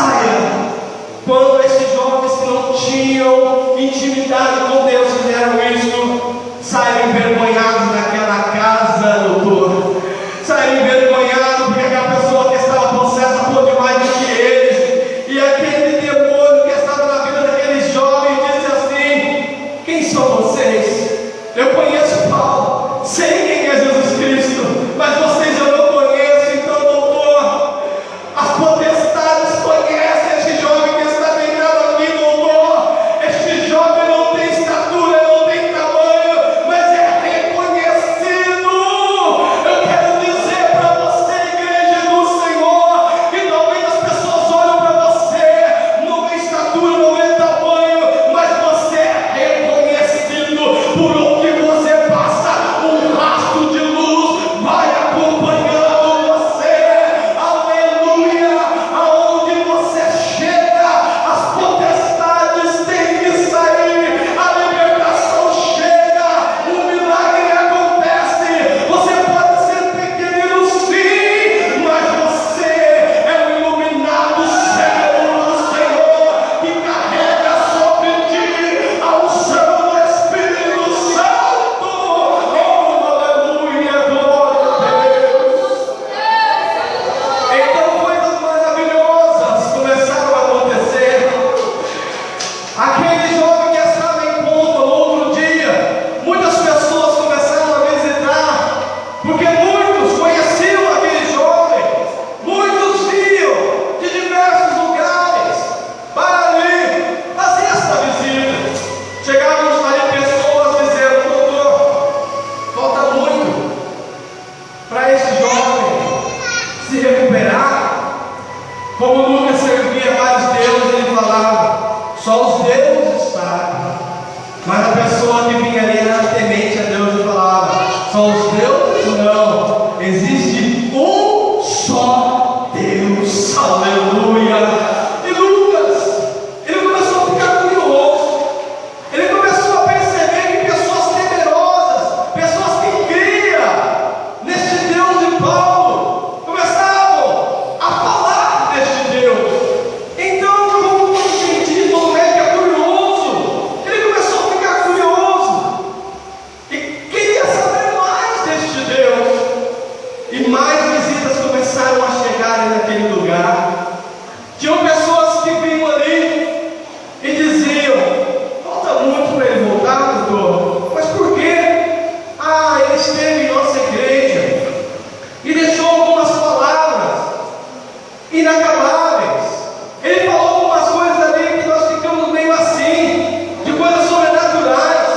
saia. Quando esses jovens que não tinham intimidade com Deus fizeram isso, saíram envergonhados daquela casa, doutor. Saíram envergonhados porque aquela pessoa que estava possessa pôde mais do que eles. E aquele demônio que estava na vida daqueles jovens disse assim: quem são vocês? Eu conheço Paulo, sei quem é Jesus Cristo, mas vocês eu não conheço. Então, doutor, as potestades conhecem este jovem que está deitado aqui, doutor. Este jovem não tem estatura, não tem tamanho, mas é reconhecido. Eu quero dizer para você, igreja do Senhor, que talvez as pessoas olham para você, não vê estatura, não vê tamanho, mas você é reconhecido por o que você passa. Um rastro de luz vai acompanhando você. Aleluia! Aonde você chega, as potestades têm que sair, a libertação chega, o milagre acontece. Você pode ser pequenino sim, mas você é o iluminado cérebro do Senhor, que carrega sobre ti a unção do Espírito Santo. Oh, aleluia, glória a Deus. Então coisas maravilhosas começaram a acontecer. Aquele jovem que estava em coma no outro dia, muitas pessoas começaram a visitar, porque muitos conheciam aquele jovem, muitos viam de diversos lugares para ali fazer esta visita. Chegavam ali pessoas dizendo: doutor, falta muito para esse jovem se recuperar. Como Lucas servia vários deuses, ele falava: só os deuses sabem. Mas a pessoa que vinha ali era temente a Deus e falava: só os deuses não. Existe um só Deus. Aleluia. E Lucas, ele começou a ficar curioso. Ele começou a perceber que pessoas temerosas, pessoas que criam neste Deus de Paulo, começavam a falar deste Deus. Então, como todo sentido, o médico é curioso. Ele começou a ficar curioso e queria saber mais deste Deus. E mais visitas começaram a chegar naquele lugar. Tinham pessoas que vinham ali e diziam: falta muito para ele voltar, doutor. Mas por quê? Ele esteve em nossa igreja e deixou algumas palavras inacabadas. Ele falou algumas coisas ali que nós ficamos meio assim, de coisas sobrenaturais.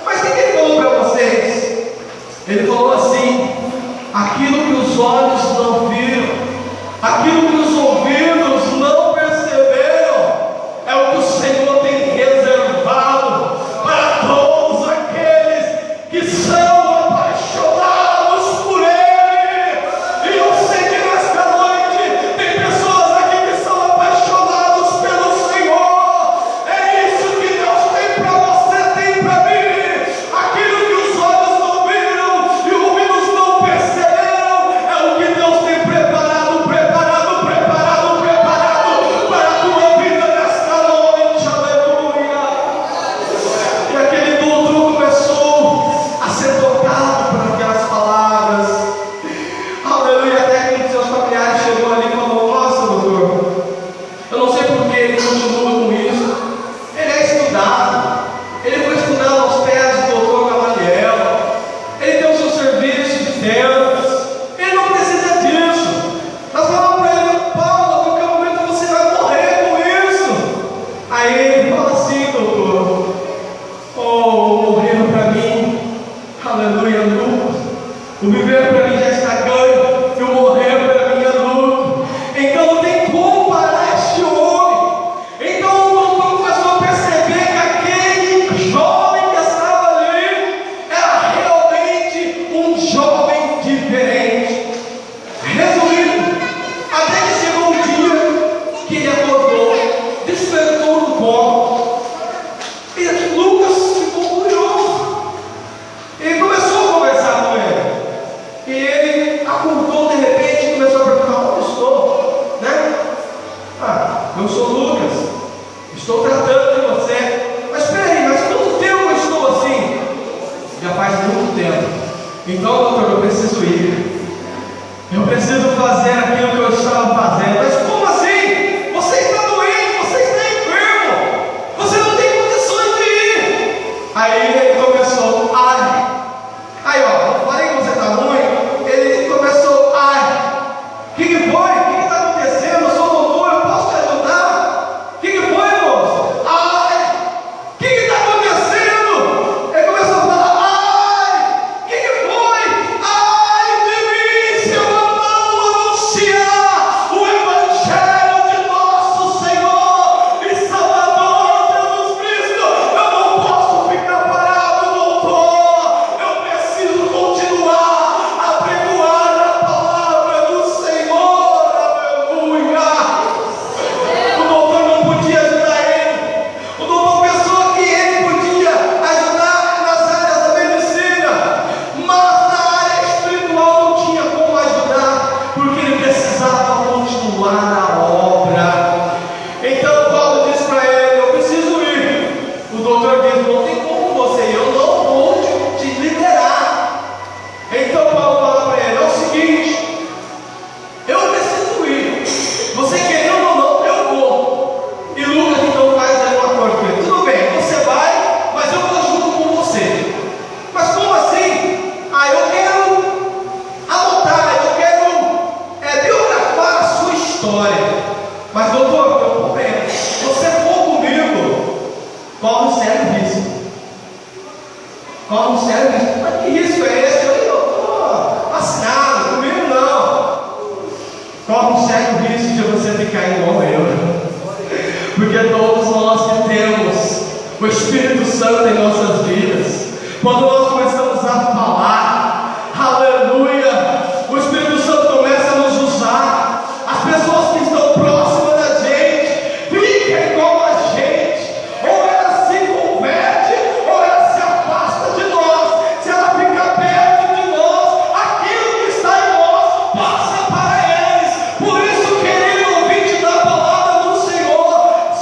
Mas o que ele falou para vocês? Ele falou assim: aquilo que os olhos não viram, aquilo que os ouvidos não perceberam, é o que o Senhor tem reservado para todos aqueles que são apaixonados por Ele. E eu sei que nesta noite tem pessoas aqui que são apaixonados pelo Senhor. É isso que Deus tem para você, tem para mim. Aquilo que os olhos não viram e os ouvidos não perceberam, é o que Deus tem preparado para a tua vida nesta noite. Aleluia. E aquele doutor começou a ser tocado por aquelas palavras. Aleluia. Até que um dos seus familiares chegou ali e falou: nossa, doutor, eu não sei por que ele continua com isso. Ele é estudado, ele foi estudado aos pés do doutor Gamaliel, ele tem o seu serviço de Deus, ele não precisa disso. Nós falamos para ele: Paulo, a qualquer momento você vai morrer com isso. Aí ele fala assim: doutor, morrer para mim, aleluia, lucro. O viver para mim já está ganho, e o morrer para mim é lucro. Então não tem como parar este homem. Então o eu sou Lucas, estou tratando de você. Mas espera aí, mas quanto tempo eu estou assim? Já faz muito tempo. Então, doutor, eu preciso ir. Eu preciso fazer aquilo que eu estava fazendo. Mas como assim? Você está doente, você está enfermo, você não tem condições de ir. Aí ele começou, aí ó, falei que você está ruim. Ele começou, o que foi? O que está acontecendo? Eu sou doutor, eu posso te ajudar? O que foi, moço? O que está acontecendo? Ele começou a falar, o que foi? De mim, se eu não anunciar o Evangelho de nosso Senhor e Salvador Jesus Cristo, eu não posso ficar parado, doutor. Eu preciso continuar a pregoar a palavra do Senhor. Aleluia. O doutor não podia ajudar ele. O doutor pensou que ele podia ajudar nas áreas da medicina, mas na área espiritual não tinha como ajudar, porque ele precisava continuar a obra. Então Paulo disse para ele, eu preciso ir. O doutor disse, não tem como você ir, eu não vou te liberar. Então Paulo fala para ele, é o seguinte, eu preciso ir, você querendo ou não, eu vou. E Lucas então faz aí um acordo com ele, tudo bem, você vai, mas eu vou junto com você. Mas como assim? Eu quero anotar, eu quero biografar a sua história. Mas doutor, eu compreendo, se você for comigo, corre um sério risco. Corre um sério risco. Mas que risco é esse? Eu estou vacinado, comigo não. Corre um sério risco de você ficar igual eu. Porque todos nós que temos o Espírito Santo em nossas vidas, quando nós começamos a falar, aleluia, o Espírito Santo começa a nos usar. As pessoas que estão próximas da gente ficam igual a gente, ou ela se converte, ou ela se afasta de nós. Se ela fica perto de nós, aquilo que está em nós passa para eles. Por isso, querido ouvinte da palavra do Senhor,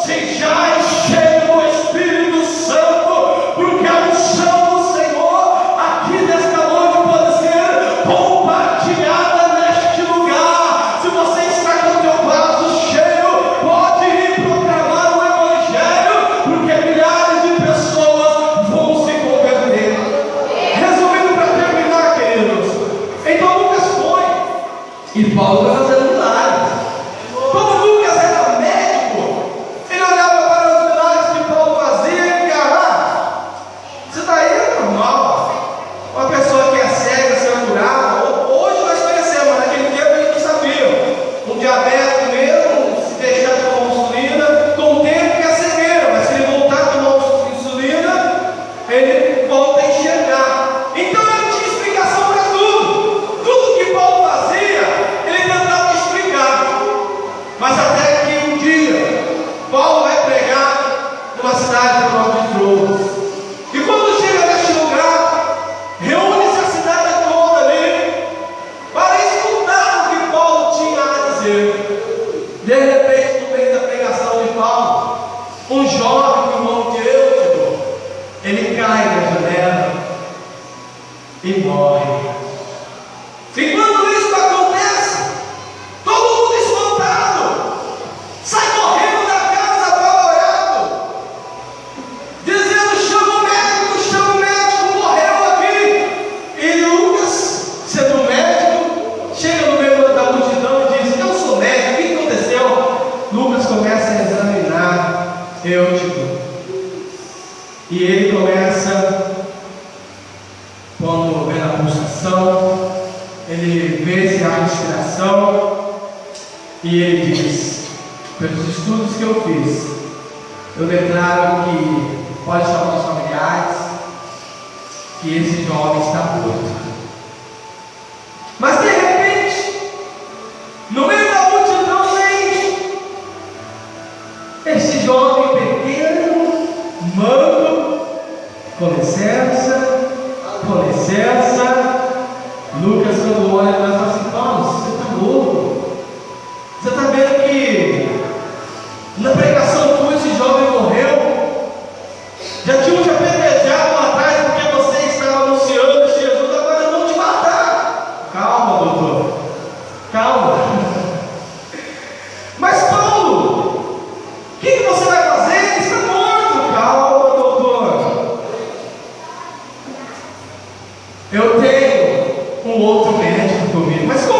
sejais cheio do Espírito Santo, porque a unção do Senhor aqui nesta noite pode ser compartilhada neste lugar. Se você está com o teu vaso cheio, pode ir proclamar o Evangelho, porque milhares de pessoas vão se converter. Resumindo, para terminar, queridos, então Lucas foi e Paulo vai fazendo milagres. Como Lucas era médico, ele olhava para os milagres que Paulo fazia e ficava, isso daí é normal. Uma pessoa que é cega ser curada. Hoje nós conhecemos, mas naquele tempo a gente não sabia. Um diabético mesmo, se deixar de tomar insulina, com o tempo fica cegueira, mas se ele voltar a tomar insulina, ele volta a enxergar. Então ele tinha explicação para tudo. Tudo que Paulo fazia, ele tentava explicar. Mas até que um dia, Paulo vai pregar numa cidade chamada de Troas. E quando chega neste lugar, reúne-se a cidade toda ali para escutar o que Paulo tinha a dizer. De repente, no meio da pregação de Paulo, um jovem, o irmão de Eutico, ele cai da janela e morre. E quando isso acontece, todo mundo espantado, sai correndo da casa apavorado, dizendo, chama o médico, morreu aqui. E Lucas, sendo médico, chega no meio da multidão e diz, eu sou médico, o que aconteceu? Lucas começa a examinar Eutico. E ele começa, quando vê a pulsação, ele vê se há respiração, e ele diz, pelos estudos que eu fiz, eu declaro que pode chamar os familiares, que esse jovem está morto. Mas de repente, no meio da multidão, esse jovem pequeno, manco, com licença, Lucas, quando olha, vai falar assim, Paulo, você está louco? Você está vendo que Na pregação tua, esse jovem morreu. Já tinham te apedrejado lá atrás porque você estava anunciando esse Jesus, agora vão te matar. Calma, doutor. Calma. Mas Paulo, o que você vai fazer? Ele está morto. Calma, doutor. Eu tenho um outro médico comigo. Mas como